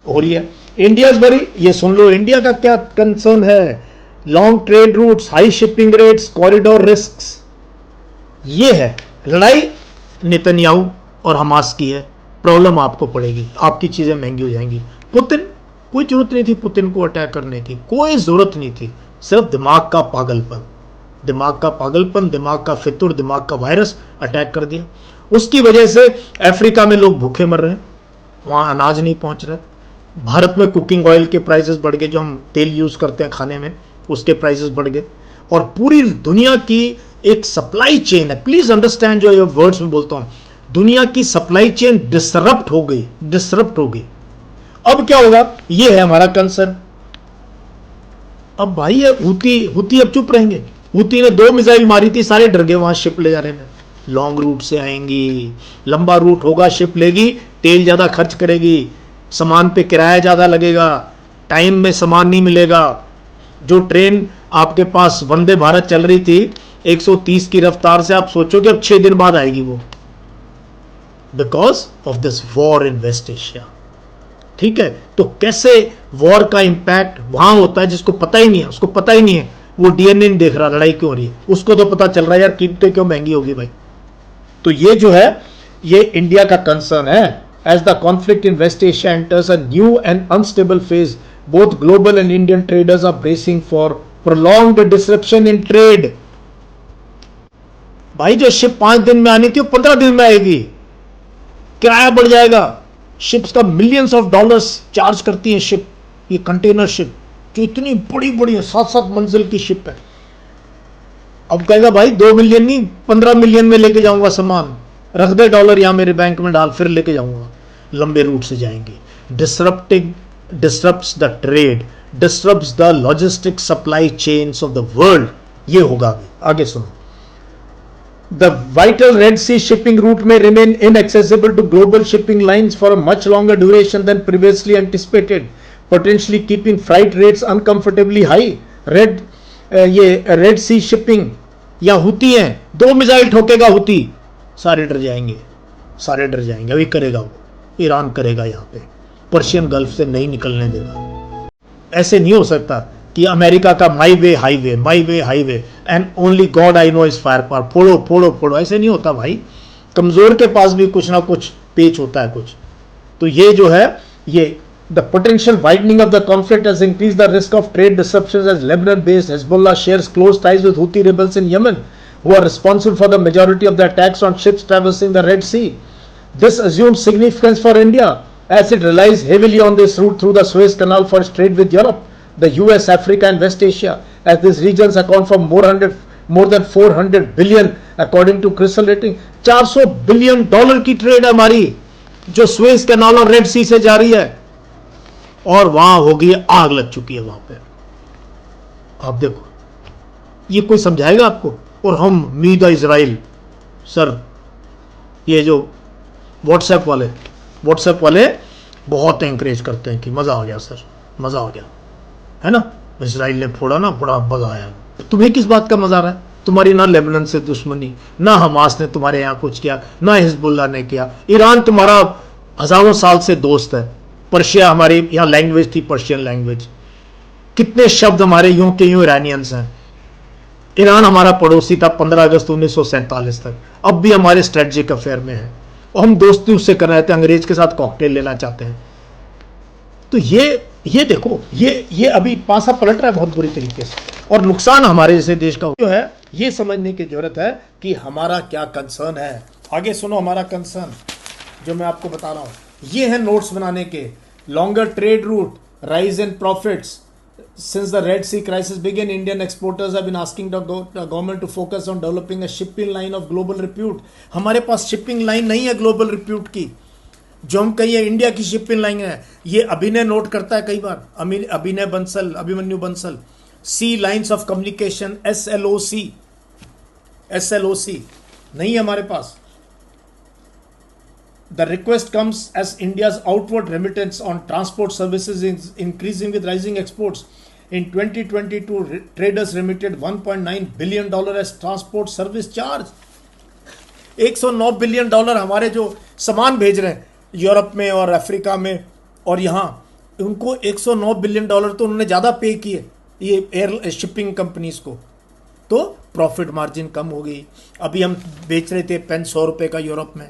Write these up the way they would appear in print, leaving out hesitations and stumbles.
हो रही है। इंडिया बड़ी, ये सुन लो इंडिया का क्या कंसर्न है, long trade routes, high shipping rates, corridor risks. ये है लड़ाई नेतन्याहू और हमास की है, प्रॉब्लम आपको पड़ेगी, आपकी चीजें महंगी हो जाएंगी। पुतिन, कोई जरूरत नहीं थी पुतिन को अटैक करने की, कोई जरूरत नहीं थी, सिर्फ दिमाग का पागलपन, दिमाग का पागलपन, दिमाग का फितुर, दिमाग का वायरस अटैक कर दिया। उसकी वजह से अफ्रीका में लोग भूखे मर रहे हैं, वहां अनाज नहीं पहुंच रहा। भारत में कुकिंग ऑयल के प्राइसेस बढ़ गए, जो हम तेल यूज करते हैं खाने में, उसके प्राइसेस बढ़ गए। और पूरी दुनिया की एक सप्लाई चेन है, प्लीज अंडरस्टैंड, जो ये वर्ड्स में बोलता हूं, दुनिया की सप्लाई चेन डिसरप्ट हो गई, डिसरप्ट हो गई। अब क्या होगा, ये है हमारा कंसर्न। अब भाई हुती अब चुप रहेंगे। हुती ने 2 मिसाइल मारी थी, सारे डर गए, वहां शिप ले जा रहे हैं, लॉन्ग रूट से आएंगी, लंबा रूट होगा, शिप लेगी, तेल ज्यादा खर्च करेगी, सामान पे किराया ज्यादा लगेगा, टाइम में सामान नहीं मिलेगा। जो ट्रेन आपके पास वंदे भारत चल रही थी 130 की रफ्तार से, आप सोचो कि अब 6 दिन बाद आएगी वो, because of this war in West Asia. ठीक है, तो कैसे वॉर का इंपैक्ट वहां होता है, जिसको पता ही नहीं है, उसको पता ही नहीं है, वो डीएनए नहीं देख रहा लड़ाई क्यों हो रही है, उसको तो पता चल रहा है यार कीमतें क्यों महंगी होगी भाई। तो ये जो है, ये इंडिया का कंसर्न है। As the conflict in West Asia enters a new and unstable phase, both global and Indian traders are bracing for prolonged disruption in trade. भाई जो शिप 5 दिन में आनी थी वो 15 दिन में आएगी, किराया बढ़ जाएगा, शिप्स का मिलियंस ऑफ डॉलर्स चार्ज करती है शिप, ये कंटेनर शिप जो इतनी बड़ी बड़ी है, 7-7 मंजिल की शिप है। अब कहेगा भाई 2 मिलियन नहीं 15 मिलियन में लेके जाऊंगा सामान, रख दे डॉलर यहां मेरे बैंक में डाल, फिर लेके जाऊंगा। लंबे रूट से जाएंगे, disrupts the trade, disrupts the logistic supply chains of the world. ये होगा आगे सुनो। The vital Red Sea shipping route may remain inaccessible to global shipping lines for a much longer duration than previously anticipated, potentially keeping freight rates uncomfortably high. ये red सी shipping या हुती हैं, 2 missile ठोकेगा हुती, सारे डर जाएंगे, सारे डर जाएंगे। अभी करेगा वो, ईरान करेगा, यहाँ पे पर्शियन गल्फ से नहीं निकलने देगा। ऐसे नहीं हो सकता कि अमेरिका का my way highway and only god I know is fire power, फोड़ो फोड़ो फोड़ो, ऐसे नहीं होता भाई। कमजोर के पास भी कुछ ना कुछ पेच होता है कुछ। तो ये जो है, ये the potential widening of the conflict has increase the risk of trade disruptions as Lebanon based Hezbollah shares close ties with Houthi rebels in Yemen who are responsible for the majority of the attacks on ships traversing the Red Sea. This assumes significance for India as it relies heavily on this route through the Suez Canal for its trade with Europe, the US, Africa and West Asia, as these regions account for more than 400 billion according to CRISIL rating. $400 billion की trade है हमारी, जो Suez canal और red सी से जा रही है, और वहां होगी आग लग चुकी है वहां पे। आप देखो, ये कोई समझाएगा आपको? और हम मीदा इजराइल सर, ये जो व्हाट्सएप वाले बहुत एंकरेज करते हैं कि मजा आ गया सर, मजा आ गया, है ना, इजराइल ने फोड़ा ना, बड़ा मजा आया। तुम्हें किस बात का मजा आ रहा है? तुम्हारी ना लेबनान से दुश्मनी, ना हमास ने तुम्हारे यहाँ कुछ किया, ना हिजबुल्लाह ने किया, ईरान तुम्हारा हजारों साल से दोस्त है, पर्शिया हमारी यहाँ लैंग्वेज थी, पर्शियन लैंग्वेज, कितने शब्द हमारे यूं के यूं ईरानियंस हैं। ईरान हमारा पड़ोसी था 15 अगस्त 1947 तक, अब भी हमारे स्ट्रेटजिक अफेयर में है, और हम दोस्ती उससे कर रहे थे, अंग्रेज के साथ कॉकटेल लेना चाहते हैं। तो ये देखो, ये अभी पासा पलट रहा है बहुत बुरी तरीके से, और नुकसान हमारे जैसे देश का जो है, ये समझने की जरूरत है कि हमारा क्या कंसर्न है। आगे सुनो हमारा कंसर्न जो मैं आपको बता रहा हूं, ये है नोट्स बनाने के। Longer trade route, rise in profits. Since the Red Sea crisis began, Indian exporters have been asking the government to focus on developing a shipping line of global repute. हमारे पास शिपिंग लाइन नहीं है global repute की, जो हम कहिए India की shipping line है। ये अभिनय नोट करता है कई बार, अभिमन्यु बंसल, सी लाइन्स ऑफ कम्युनिकेशन, SLOC नहीं है हमारे पास। The request comes as India's outward remittance on transport services is increasing with rising exports. In 2022, traders remitted $1.9 billion as transport service charge. $109 billion हमारे जो सामान भेज रहे हैं यूरोप में और अफ्रीका में और यहाँ उनको 109 बिलियन डॉलर तो उन्होंने ज़्यादा पे किए ये एयर शिपिंग कंपनीज को, तो प्रॉफिट मार्जिन कम हो गई। अभी हम बेच रहे थे पेन 100 रुपये का यूरोप में,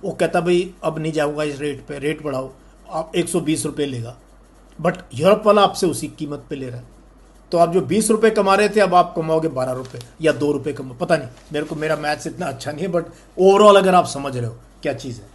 वो कहता भाई अब नहीं जाऊँगा इस रेट पे, रेट बढ़ाओ, आप 120 रुपये लेगा, बट यूरोप वाला आपसे उसी कीमत पे ले रहा है। तो आप जो 20 रुपये कमा रहे थे अब आप कमाओगे 12 रुपये या 2 रुपये कमा, पता नहीं, मेरे को मेरा मैथ्स इतना अच्छा नहीं है, बट ओवरऑल अगर आप समझ रहे हो क्या चीज़ है।